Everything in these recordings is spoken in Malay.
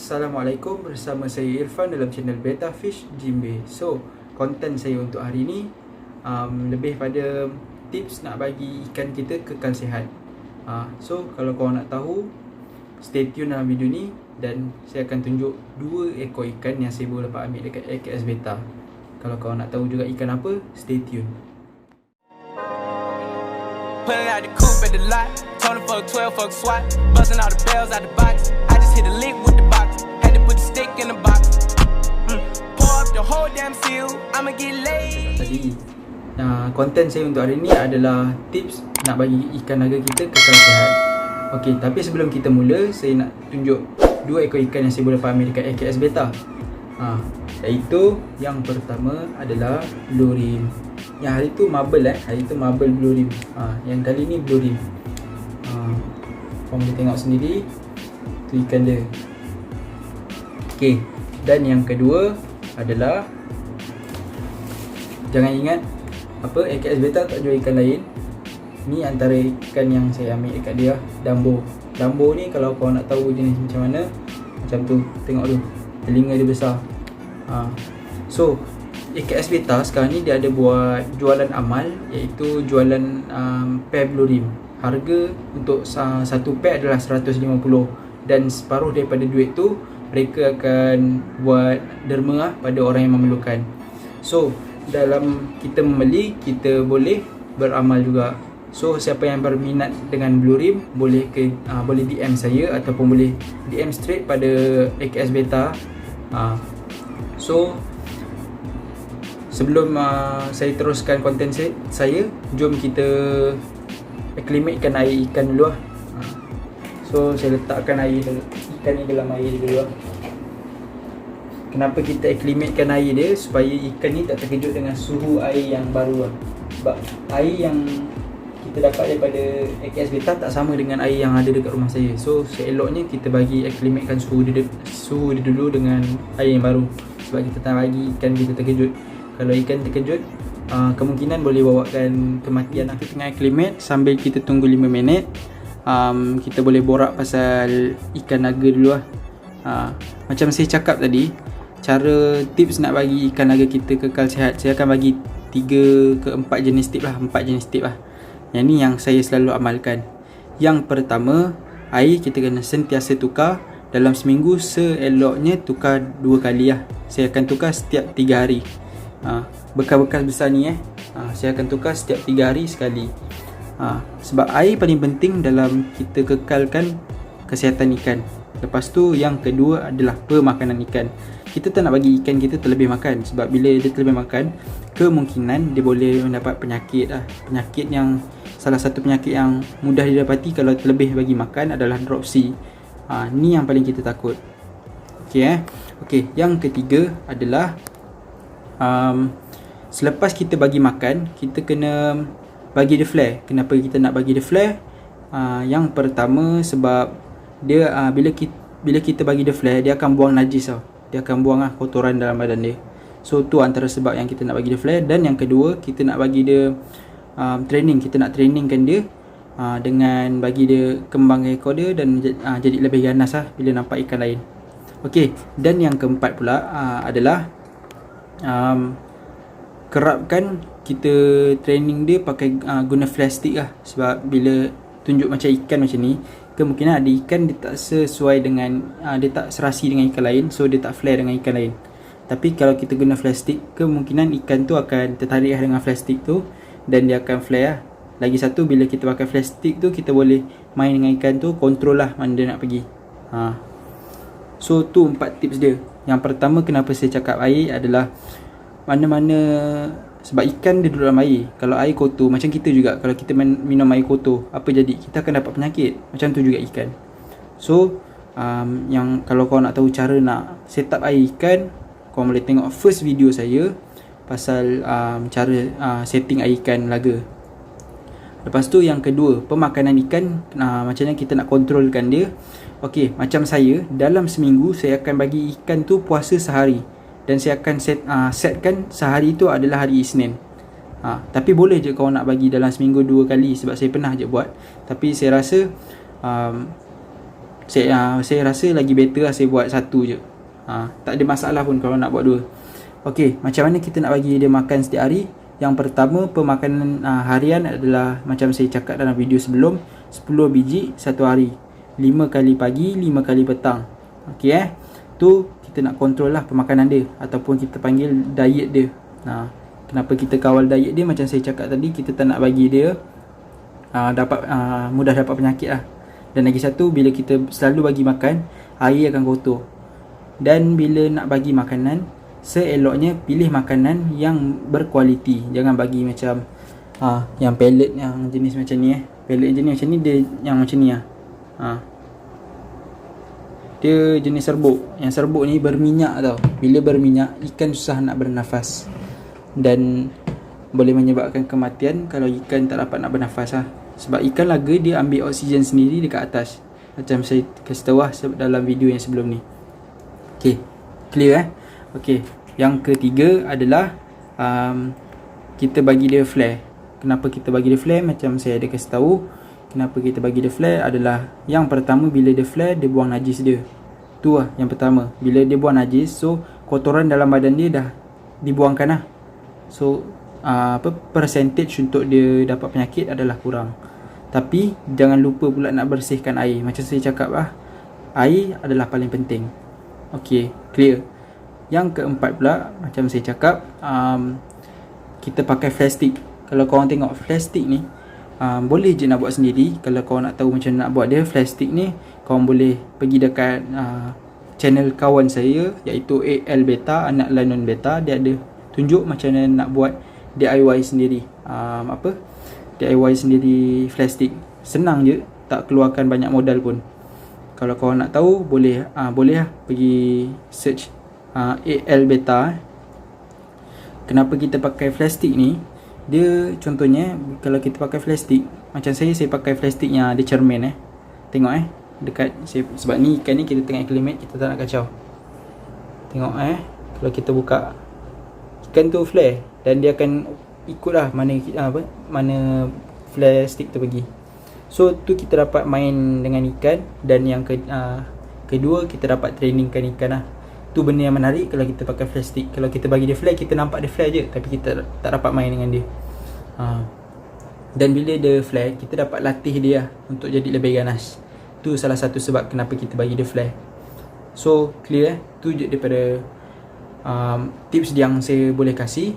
Assalamualaikum, bersama saya Irfan dalam channel Beta Fish Jimbe. So, konten saya untuk hari ni lebih pada tips nak bagi ikan kita kekal sihat. So, kalau korang nak tahu, stay tune dalam video ni dan saya akan tunjuk 2 ekor ikan yang saya baru dapat ambil dekat AKS Beta. Kalau korang nak tahu juga ikan apa, stay tune. Pulling out the coupe at the lot, Tony fuck 12, fuck SWAT, busting all the bells out the box. I just hit a lick with the box, had to put the stick in the box. Pour up the whole damn seal, I'ma get laid. Tadi, konten saya untuk hari ni adalah tips nak bagi ikan naga kita kekal sihat. Okey, tapi sebelum kita mula, saya nak tunjuk 2 ekor ikan yang saya boleh ambil dekat AKS Beta. Iaitu yang pertama adalah blue rim. Yang hari tu marble hari tu marble blue rim. Yang kali ni blue rim. Korang boleh tengok sendiri, tu ikan dia. Okey, dan yang kedua adalah, jangan ingat AKS Beta tak jual ikan lain. Ni antara ikan yang saya ambil dekat dia, Dumbo. Dumbo ni kalau korang nak tahu jenis macam mana, macam tu, tengok tu, telinga dia besar. So AKS Beta sekarang ni dia ada buat jualan amal, iaitu jualan pair blue rim. Harga untuk satu pair adalah 150 dan separuh daripada duit tu mereka akan buat derma pada orang yang memerlukan. So dalam kita membeli, kita boleh beramal juga. So siapa yang berminat dengan blue rim boleh boleh DM saya ataupun boleh DM straight pada AKS Beta. So sebelum saya teruskan konten saya, jom kita acclimatekan air ikan dulu lah. So saya letakkan ikan ni dalam air dulu lah. Kenapa kita acclimatekan air dia? Supaya ikan ni tak terkejut dengan suhu air yang baru lah. Sebab air yang kita dapat daripada AKS Beta tak sama dengan air yang ada dekat rumah saya. So seeloknya kita bagi acclimatekan suhu dia dulu dengan air yang baru. Sebab kita tak bagi ikan kita terkejut. Kalau ikan terkejut, kemungkinan boleh bawakan kematian. Kita tengah acclimate sambil kita tunggu 5 minit. Kita boleh borak pasal ikan naga dulu lah. Macam saya cakap tadi, cara tips nak bagi ikan naga kita kekal sihat, saya akan bagi 3 ke 4 jenis tip lah. 4 jenis tip lah. Yang ni yang saya selalu amalkan. Yang pertama, air kita kena sentiasa tukar. Dalam seminggu seeloknya tukar 2 kali lah. Saya akan tukar setiap 3 hari. Bekas-bekas besar ni saya akan tukar setiap 3 hari sekali. Sebab air paling penting dalam kita kekalkan kesihatan ikan. Lepas tu yang kedua adalah pemakanan ikan. Kita tak nak bagi ikan kita terlebih makan. Sebab bila dia terlebih makan, kemungkinan dia boleh mendapat penyakit lah. Penyakit yang, salah satu penyakit yang mudah didapati kalau terlebih bagi makan adalah dropsy. Ni yang paling kita takut. Okey, yang ketiga adalah selepas kita bagi makan, kita kena bagi dia flare. Kenapa kita nak bagi dia flare? Yang pertama sebab dia bila kita bagi dia flare, dia akan buang najis tau. Dia akan buang kotoran dalam badan dia. So tu antara sebab yang kita nak bagi dia flare. Dan yang kedua, kita nak bagi dia training. Kita nak trainingkan dia dengan bagi dia kembang ekor dia dan jadi lebih ganas lah bila nampak ikan lain. Okey, dan yang keempat pula adalah kerapkan kita training dia pakai guna flash stick lah. Sebab bila tunjuk macam ikan macam ni, kemungkinan ada ikan dia tak sesuai dengan dia tak serasi dengan ikan lain, so dia tak flare dengan ikan lain. Tapi kalau kita guna flash stick, kemungkinan ikan tu akan tertarik dengan flash stick tu dan dia akan flare lah. Lagi satu, bila kita pakai flash stick tu, kita boleh main dengan ikan tu, control lah mana dia nak pergi. So tu 4 tips dia. Yang pertama, kenapa saya cakap air adalah mana-mana, sebab ikan dia duduk dalam air. Kalau air kotor, macam kita juga, kalau kita minum air kotor, apa jadi? Kita akan dapat penyakit. Macam tu juga ikan. So yang kalau kau nak tahu cara nak set up air ikan, kau boleh tengok first video saya pasal cara setting air ikan laga. Lepas tu yang kedua, pemakanan ikan, macam mana kita nak kontrolkan dia. Okey, macam saya, dalam seminggu saya akan bagi ikan tu puasa sehari. Dan saya akan setkan sehari tu adalah hari Isnin. Tapi boleh je kau nak bagi dalam seminggu 2 kali. Sebab saya pernah je buat. Tapi saya rasa Saya rasa lagi better lah saya buat satu je. Tak ada masalah pun kalau nak buat dua. Okey, macam mana kita nak bagi dia makan setiap hari? Yang pertama, pemakanan harian adalah macam saya cakap dalam video sebelum, 10 biji satu hari, 5 kali pagi, 5 kali petang. Okey tu kita nak kontrol lah pemakanan dia, ataupun kita panggil diet dia. Kenapa kita kawal diet dia? Macam saya cakap tadi, kita tak nak bagi dia mudah dapat penyakit lah. Dan lagi satu, bila kita selalu bagi makan, air akan kotor. Dan bila nak bagi makanan, seeloknya pilih makanan yang berkualiti. Jangan bagi macam yang pellet yang jenis macam ni pellet jenis macam ni, dia yang macam ni dia jenis serbuk. Yang serbuk ni berminyak tau. Bila berminyak, ikan susah nak bernafas dan boleh menyebabkan kematian kalau ikan tak dapat nak bernafas Sebab ikan laga dia ambil oksigen sendiri dekat atas, macam saya kasih tahu dalam video yang sebelum ni. Okay, clear Okay, yang ketiga adalah kita bagi dia flare. Kenapa kita bagi dia flare? Macam saya ada kasih tahu, kenapa kita bagi dia flare adalah, yang pertama, bila dia flare, dia buang najis dia. Tu yang pertama. Bila dia buang najis, so kotoran dalam badan dia dah dibuangkan So percentage untuk dia dapat penyakit adalah kurang. Tapi jangan lupa pula nak bersihkan air. Macam saya cakap air adalah paling penting. Okay, clear. Yang keempat pula, macam saya cakap, kita pakai flash stick. Kalau korang tengok flash stick ni, boleh je nak buat sendiri. Kalau korang nak tahu macam nak buat dia, flash stick ni, korang boleh pergi dekat channel kawan saya, iaitu AL Beta, anak Lanon Beta. Dia ada tunjuk macam mana nak buat DIY sendiri. DIY sendiri flash stick. Senang je, tak keluarkan banyak modal pun. Kalau korang nak tahu, boleh pergi search AL Beta. Kenapa kita pakai flash stick ni? Dia contohnya, kalau kita pakai flash stick, macam saya pakai flash stick yang ada cermin Tengok dekat saya, sebab ni ikan ni kita tengah acclimate, kita tak nak kacau. Tengok kalau kita buka, ikan tu flare, dan dia akan ikutlah mana flash stick tu pergi. So tu kita dapat main dengan ikan. Dan yang kedua, kita dapat trainingkan ikan Tu benda yang menarik kalau kita pakai flash stick. Kalau kita bagi dia flare, kita nampak dia flare je, tapi kita tak dapat main dengan dia. Dan bila dia flare, kita dapat latih dia untuk jadi lebih ganas. Tu salah satu sebab kenapa kita bagi dia flare. So clear tu je daripada tips yang saya boleh kasih.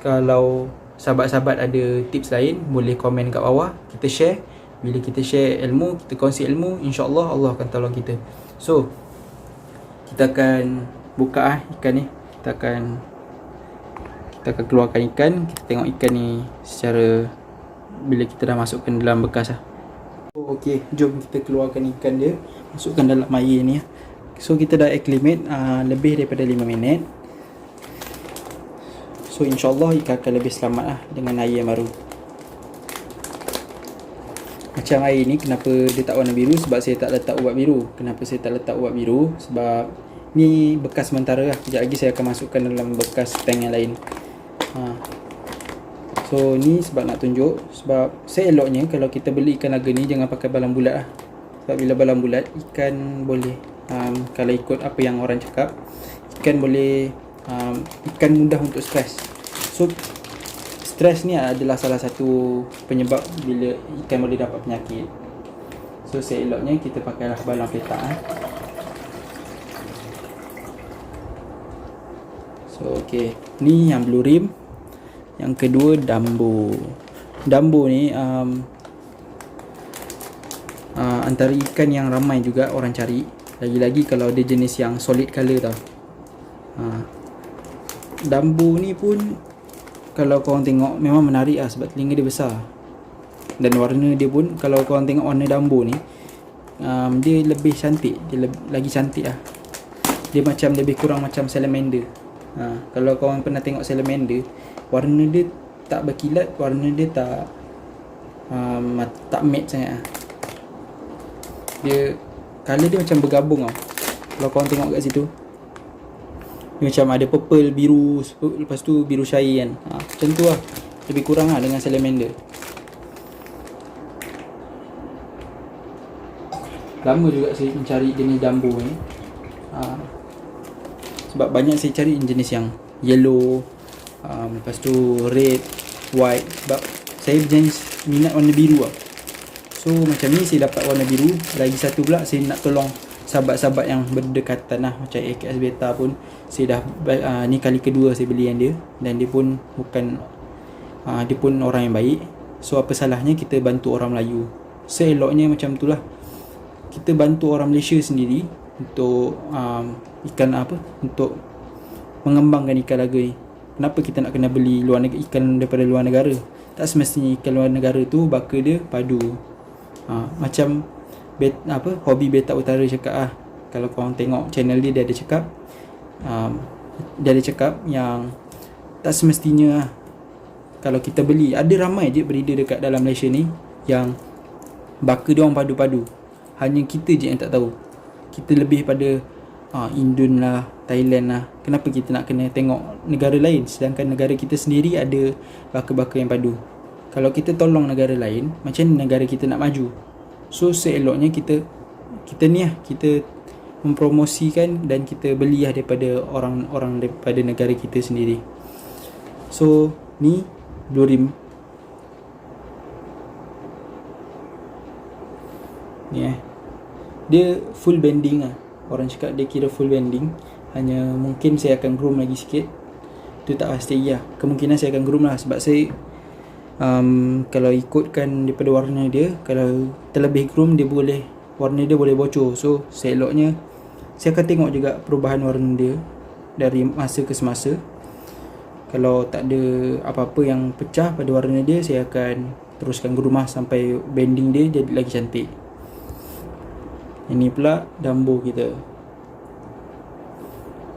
Kalau sahabat-sahabat ada tips lain, boleh komen kat bawah, kita share. Bila kita share ilmu, kita kongsi ilmu, InsyaAllah Allah akan tolong kita. So kita akan buka ikan ni. Kita akan keluarkan ikan. Kita tengok ikan ni secara, bila kita dah masukkan dalam bekas Okey, jom kita keluarkan ikan dia, masukkan dalam air ni So kita dah acclimate lebih daripada 5 minit. So insyaAllah ikan akan lebih selamat dengan air yang baru. Macam air ni, kenapa dia tak warna biru? Sebab saya tak letak ubat biru. Kenapa saya tak letak ubat biru? Sebab ni bekas sementara Kejap lagi saya akan masukkan dalam bekas tank yang lain. So ni sebab nak tunjuk. Sebab seeloknya kalau kita beli ikan laga ni, jangan pakai balang bulat Sebab bila balang bulat, ikan boleh kalau ikut apa yang orang cakap, ikan boleh ikan mudah untuk stres. So stres ni adalah salah satu penyebab bila ikan boleh dapat penyakit. So seeloknya kita pakailah balang petak So okey, ni yang blue rim. Yang kedua Dambo. Dambo ni antara ikan yang ramai juga orang cari. Lagi-lagi kalau dia jenis yang solid color tau. Dambo ni pun kalau korang tengok memang menarik sebab telinga dia besar. Dan warna dia pun, kalau korang tengok warna Dambo ni, dia lebih cantik. Dia lagi cantik Dia macam lebih kurang macam salamander. Kalau korang pernah tengok salamander, warna dia tak berkilat, warna dia tak matte sangat Dia color dia macam bergabung Kalau korang tengok kat situ, dia macam ada purple, biru, lepas tu biru cair kan. Macam tu lebih kurang dengan salamander. lama juga saya mencari jenis Dumbo ni. Sebab banyak saya cari jenis yang yellow, lepas tu red, white. Sebab saya berjenis minat warna biru lah. So macam ni saya dapat warna biru. Lagi satu pula saya nak tolong sahabat-sahabat yang berdekatan lah. Macam AKS Beta pun saya dah ni kali kedua saya beli yang dia. Dan dia pun bukan dia pun orang yang baik. So apa salahnya kita bantu orang Melayu. Seeloknya macam tu lah. Kita bantu orang Malaysia sendiri untuk untuk mengembangkan ikan laga ni. Kenapa kita nak kena beli ikan daripada luar negara? Tak semestinya ikan luar negara tu baka dia padu. Macam Hobi Beta Utara cakap lah. Kalau korang tengok channel dia ada cakap yang tak semestinya lah. Kalau kita beli, ada ramai je breeder dekat dalam Malaysia ni yang baka dia orang padu-padu. Hanya kita je yang tak tahu. Kita lebih pada Indon lah, Thailand lah. Kenapa kita nak kena tengok negara lain sedangkan negara kita sendiri ada baka-baka yang padu? Kalau kita tolong negara lain, macam mana negara kita nak maju? So seeloknya kita mempromosikan dan kita beli lah daripada orang-orang daripada negara kita sendiri. So ni Blue Rim ni dia full bending lah. Orang cakap dia kira full bending. Hanya mungkin saya akan groom lagi sikit. Itu tak pasti lah. Kemungkinan saya akan groom lah. Sebab saya kalau ikutkan daripada warna dia, kalau terlebih groom warna dia boleh bocor. So seeloknya saya akan tengok juga perubahan warna dia dari masa ke semasa. Kalau tak ada apa-apa yang pecah pada warna dia, saya akan teruskan groom lah sampai bending dia jadi lagi cantik. Ini pula Dumbo kita.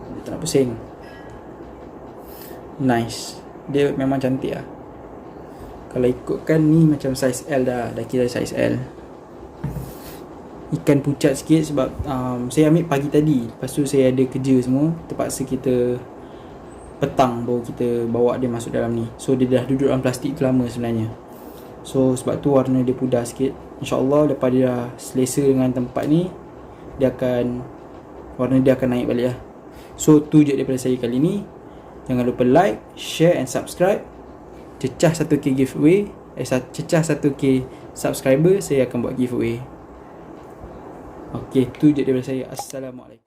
Dia tak nak pusing. Nice. Dia memang cantik lah. Kalau ikutkan ni macam size L dah kira size L. Ikan pucat sikit sebab saya ambil pagi tadi. Lepas tu saya ada kerja semua. Terpaksa kita petang baru kita bawa dia masuk dalam ni. So dia dah duduk dalam plastik tu lama sebenarnya. So sebab tu warna dia pudar sikit. InsyaAllah lepas dia dah selesa dengan tempat ni, warna dia akan naik balik lah. So tu je daripada saya kali ni. Jangan lupa like, share and subscribe. Cecah 1k giveaway, cecah 1k subscriber, saya akan buat giveaway. Okay, tu je daripada saya. Assalamualaikum.